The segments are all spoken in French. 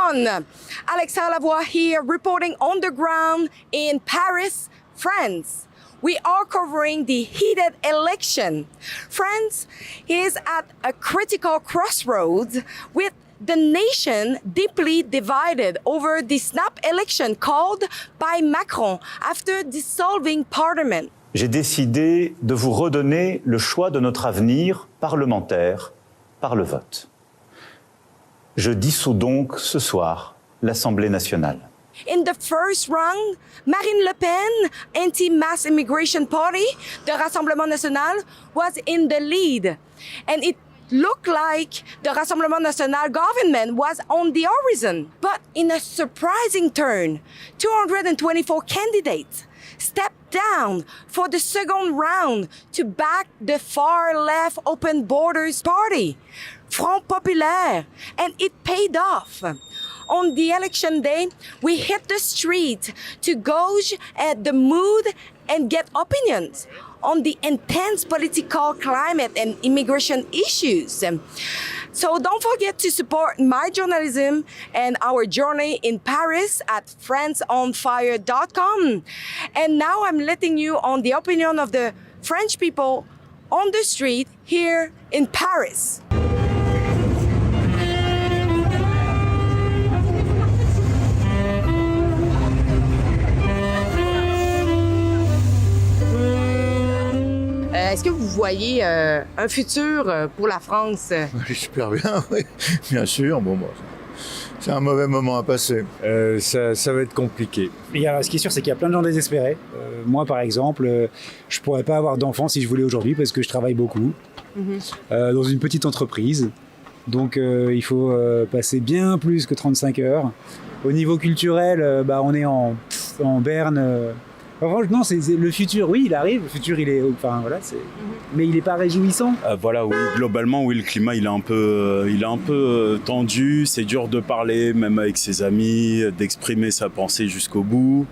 everyone. Alexandre Lavoie here, reporting on the ground in Paris, France. We are covering the heated election. France is at a critical crossroads with the nation deeply divided over the snap election called by Macron after dissolving parliament. J'ai décidé de vous redonner le choix de notre avenir parlementaire par le vote. Je dissous donc ce soir l'Assemblée nationale. In the first round, Marine Le Pen, anti-mass immigration party, the Rassemblement National, was in the lead. And it looked like the Rassemblement National government was on the horizon. But in a surprising turn, 224 candidates stepped down for the second round to back the far-left Open Borders Party, Front Populaire, and it paid off. On the election day, we hit the street to gauge at the mood and get opinions on the intense political climate and immigration issues. So don't forget to support my journalism and our journey in Paris at franceonfire.com. And now I'm letting you on the opinion of the French people on the street here in Paris. Est-ce que vous voyez un futur pour la France? J'espère bien, oui, bien sûr. Bon, c'est un mauvais moment à passer. Ça va être compliqué. Ce qui est sûr, c'est qu'il y a plein de gens désespérés. Moi, par exemple, je pourrais pas avoir d'enfant si je voulais aujourd'hui parce que je travaille beaucoup dans une petite entreprise. Donc, il faut passer bien plus que 35 heures. Au niveau culturel, on est en berne. Non, c'est le futur, oui, il arrive. Le futur, il est, mais il n'est pas réjouissant. Oui, globalement, oui, le climat, il est un peu tendu. C'est dur de parler, même avec ses amis, d'exprimer sa pensée jusqu'au bout,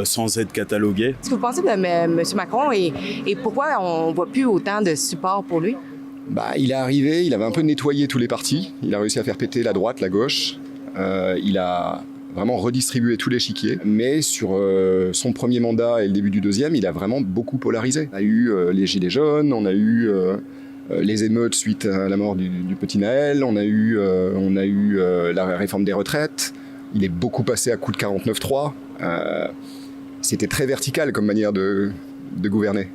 sans être catalogué. Qu'est-ce que vous pensez de M. Macron et pourquoi on ne voit plus autant de support pour lui? Il est arrivé, il avait un peu nettoyé tous les partis. Il a réussi à faire péter la droite, la gauche. Il a vraiment redistribuer tout l'échiquier. Mais sur son premier mandat et le début du deuxième, il a vraiment beaucoup polarisé. On a eu les Gilets jaunes, on a eu les émeutes suite à la mort du petit Naël, on a eu la réforme des retraites. Il est beaucoup passé à coup de 49-3. C'était très vertical comme manière de gouverner.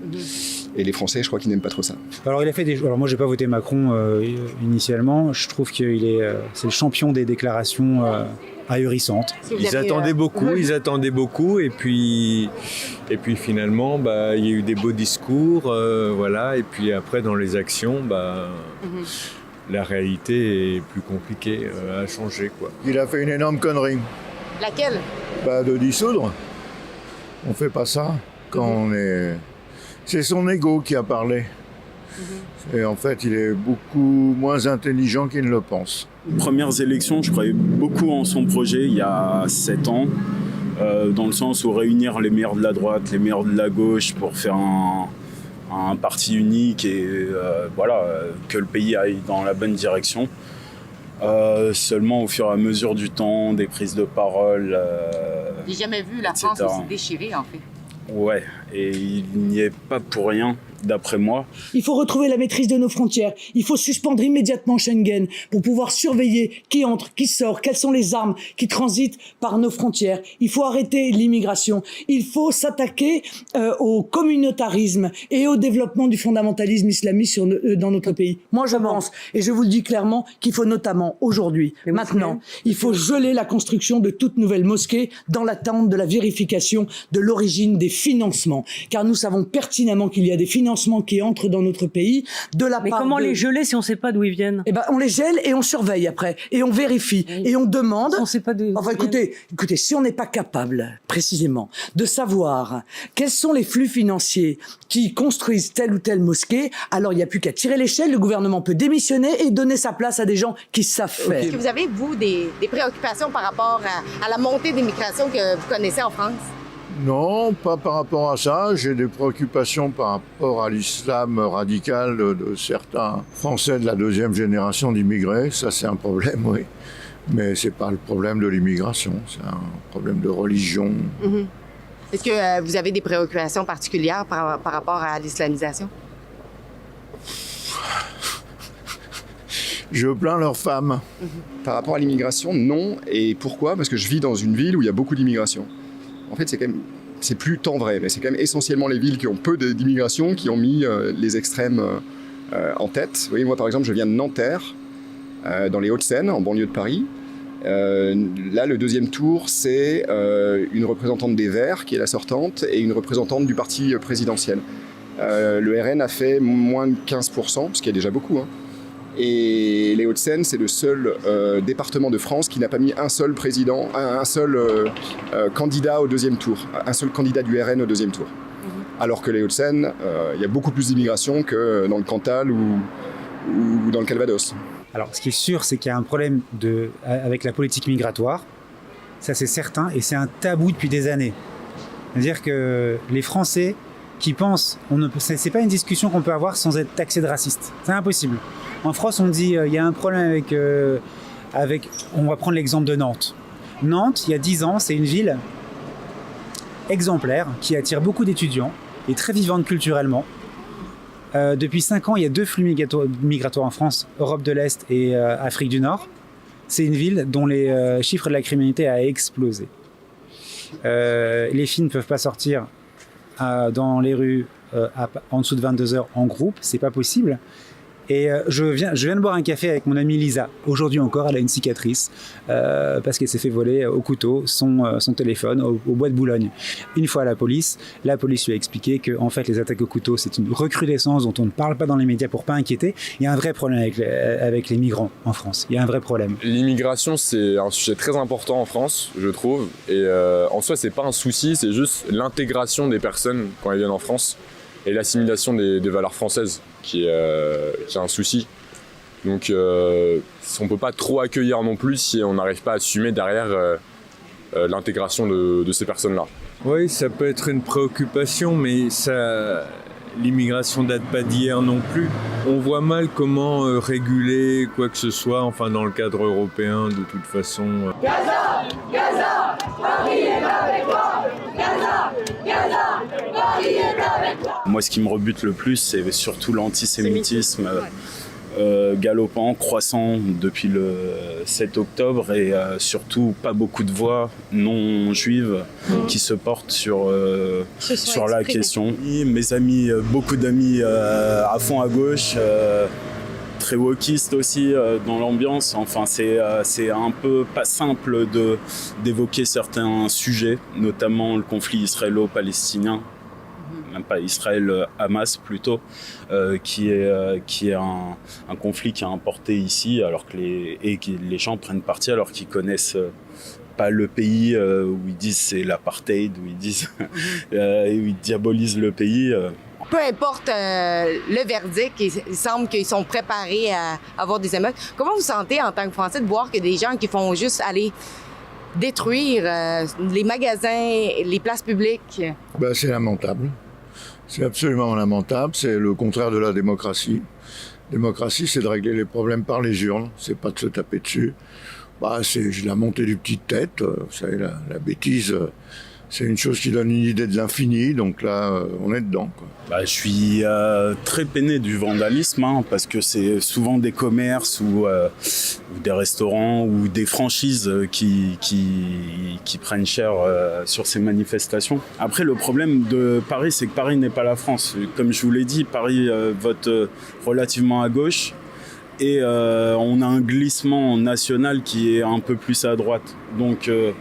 Et les Français, je crois qu'ils n'aiment pas trop ça. Alors, il a fait des... Alors moi, j'ai pas voté Macron initialement. Je trouve qu'il est, c'est le champion des déclarations ahurissantes. Ils attendaient beaucoup, et puis finalement, il y a eu des beaux discours, et puis après, dans les actions, la réalité est plus compliquée à changer, quoi. Il a fait une énorme connerie. Laquelle? De dissoudre. On fait pas ça quand on est... C'est son ego qui a parlé. Et en fait, il est beaucoup moins intelligent qu'il ne le pense. Premières élections, je croyais beaucoup en son projet il y a 7 ans, dans le sens où réunir les meilleurs de la droite, les meilleurs de la gauche pour faire un parti unique et que le pays aille dans la bonne direction. Seulement au fur et à mesure du temps, des prises de parole. J'ai jamais vu la France aussi déchirée, en fait. Ouais, et il n'y est pas pour rien, d'après moi. Il faut retrouver la maîtrise de nos frontières. Il faut suspendre immédiatement Schengen pour pouvoir surveiller qui entre, qui sort, quelles sont les armes qui transitent par nos frontières. Il faut arrêter l'immigration. Il faut s'attaquer au communautarisme et au développement du fondamentalisme islamiste dans notre pays. Moi, je pense, et je vous le dis clairement, qu'il faut notamment aujourd'hui, maintenant, il faut geler la construction de toute nouvelle mosquée dans l'attente de la vérification de l'origine des financements. Car nous savons pertinemment qu'il y a des financements qui entrent dans notre pays de la part. Mais comment les geler si on ne sait pas d'où ils viennent? On les gèle et on surveille après. Et on vérifie. Oui. Et on demande. On ne sait pas d'où. Enfin, écoutez, si on n'est pas capable, précisément, de savoir quels sont les flux financiers qui construisent telle ou telle mosquée, alors il n'y a plus qu'à tirer l'échelle. Le gouvernement peut démissionner et donner sa place à des gens qui savent faire. Est-ce que vous avez, vous, des préoccupations par rapport à la montée d'immigration que vous connaissez en France? Non, pas par rapport à ça. J'ai des préoccupations par rapport à l'islam radical de certains Français de la deuxième génération d'immigrés. Ça, c'est un problème, oui. Mais c'est pas le problème de l'immigration, c'est un problème de religion. Est-ce que vous avez des préoccupations particulières par rapport à l'islamisation? Je plains leurs femmes. Par rapport à l'immigration, non. Et pourquoi? Parce que je vis dans une ville où il y a beaucoup d'immigration. En fait, c'est plus tant vrai, mais c'est quand même essentiellement les villes qui ont peu d'immigration qui ont mis les extrêmes en tête. Vous voyez, moi par exemple, je viens de Nanterre, dans les Hauts-de-Seine, en banlieue de Paris. Là, le deuxième tour, c'est une représentante des Verts, qui est la sortante, et une représentante du parti présidentiel. Le RN a fait moins de 15%, ce qui est déjà beaucoup. Et les Hauts-de-Seine, c'est le seul département de France qui n'a pas mis un seul président, un seul candidat au deuxième tour, un seul candidat du RN au deuxième tour. Alors que les Hauts-de-Seine, il y a beaucoup plus d'immigration que dans le Cantal ou dans le Calvados. Alors, ce qui est sûr, c'est qu'il y a un problème avec la politique migratoire. Ça, c'est certain, et c'est un tabou depuis des années. C'est-à-dire que les Français qui pensent... c'est pas une discussion qu'on peut avoir sans être taxé de raciste. C'est impossible. En France, on dit il y a un problème avec... On va prendre l'exemple de Nantes. Nantes, il y a 10 ans, c'est une ville exemplaire qui attire beaucoup d'étudiants et très vivante culturellement. Depuis 5 ans, il y a 2 flux migratoires en France, Europe de l'Est et Afrique du Nord. C'est une ville dont les chiffres de la criminalité a explosé. Les filles ne peuvent pas sortir dans les rues en dessous de 22 heures en groupe, c'est pas possible. Et je viens de boire un café avec mon amie Lisa. Aujourd'hui encore, elle a une cicatrice parce qu'elle s'est fait voler au couteau son téléphone au bois de Boulogne. Une fois à la police lui a expliqué que en fait, les attaques au couteau, c'est une recrudescence dont on ne parle pas dans les médias pour pas inquiéter. Il y a un vrai problème avec les migrants en France. Il y a un vrai problème. L'immigration, c'est un sujet très important en France, je trouve. Et en soi, c'est pas un souci, c'est juste l'intégration des personnes quand elles viennent en France et l'assimilation des valeurs françaises qui est un souci. Donc on peut pas trop accueillir non plus si on n'arrive pas à assumer derrière l'intégration de ces personnes-là. Oui, ça peut être une préoccupation, mais l'immigration date pas d'hier non plus. On voit mal comment réguler quoi que ce soit, enfin dans le cadre européen de toute façon. Gaza, Gaza, Paris est avec toi. Gaza, Gaza, Paris est avec toi. Moi, ce qui me rebute le plus, c'est surtout l'antisémitisme galopant, croissant depuis le 7 octobre et surtout pas beaucoup de voix non juives qui se portent sur la question. Mes amis, beaucoup d'amis à fond à gauche, très wokistes aussi dans l'ambiance. Enfin, c'est un peu pas simple d'évoquer certains sujets, notamment le conflit israélo-palestinien. Même pas Israël-Hamas plutôt, qui est un conflit qui est importé ici, alors que les gens prennent parti alors qu'ils connaissent pas le pays, où ils disent c'est l'apartheid, où ils disent où ils diabolisent le pays. Peu importe le verdict, il semble qu'ils sont préparés à avoir des émeutes. Comment vous sentez en tant que Français de voir que des gens qui font juste aller détruire les magasins, les places publiques? C'est lamentable. C'est absolument lamentable. C'est le contraire de la démocratie. Démocratie, c'est de régler les problèmes par les urnes. C'est pas de se taper dessus. C'est la montée du petite tête. Vous savez, la bêtise, c'est une chose qui donne une idée de l'infini. Donc là, on est dedans, quoi. Je suis très peiné du vandalisme, parce que c'est souvent des commerces ou des restaurants ou des franchises qui prennent cher sur ces manifestations. Après, le problème de Paris, c'est que Paris n'est pas la France. Comme je vous l'ai dit, Paris vote relativement à gauche. Et on a un glissement national qui est un peu plus à droite. Donc le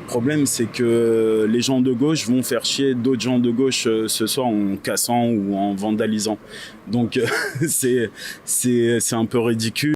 problème, c'est que les gens de gauche vont faire chier d'autres gens de gauche ce soir en cassant ou en vandalisant. Donc c'est un peu ridicule.